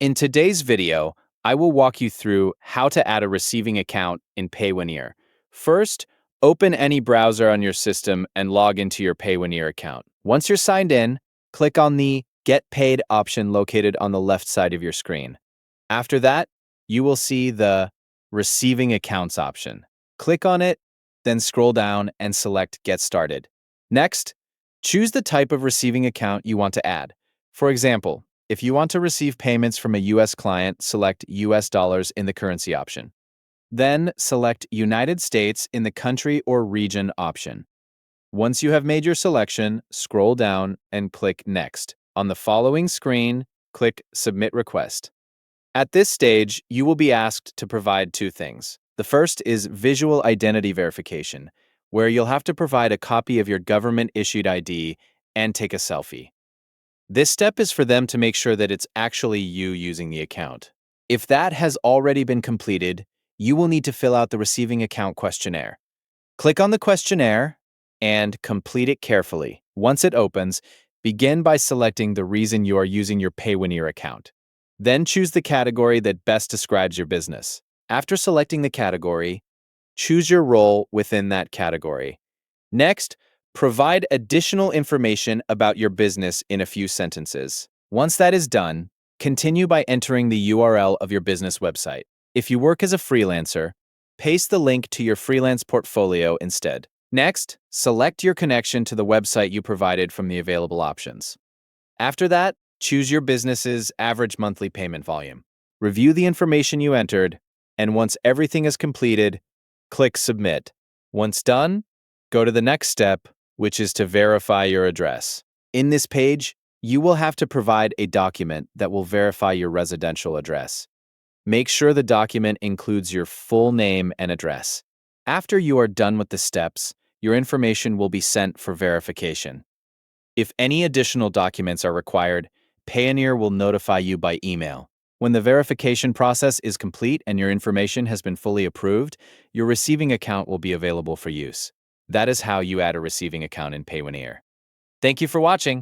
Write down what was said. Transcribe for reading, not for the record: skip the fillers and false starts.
In today's video, I will walk you through how to add a receiving account in Payoneer. First, open any browser on your system and log into your Payoneer account. Once you're signed in, click on the Get Paid option located on the left side of your screen. After that, you will see the Receiving Accounts option. Click on it, then scroll down and select Get Started. Next, choose the type of receiving account you want to add. For example, if you want to receive payments from a US client, select US dollars in the currency option. Then select United States in the country or region option. Once you have made your selection, scroll down and click Next. On the following screen, click Submit Request. At this stage, you will be asked to provide two things. The first is visual identity verification, where you'll have to provide a copy of your government-issued ID and take a selfie. This step is for them to make sure that it's actually you using the account. If that has already been completed, you will need to fill out the receiving account questionnaire. Click on the questionnaire and complete it carefully. Once it opens, begin by selecting the reason you are using your Payoneer account. Then choose the category that best describes your business. After selecting the category, choose your role within that category. Next, provide additional information about your business in a few sentences. Once that is done, continue by entering the URL of your business website. If you work as a freelancer, paste the link to your freelance portfolio instead. Next, select your connection to the website you provided from the available options. After that, choose your business's average monthly payment volume. Review the information you entered, and once everything is completed, click Submit. Once done, go to the next step, which is to verify your address. In this page, you will have to provide a document that will verify your residential address. Make sure the document includes your full name and address. After you are done with the steps, your information will be sent for verification. If any additional documents are required, Payoneer will notify you by email. When the verification process is complete and your information has been fully approved, your receiving account will be available for use. That is how you add a receiving account in Payoneer. Thank you for watching.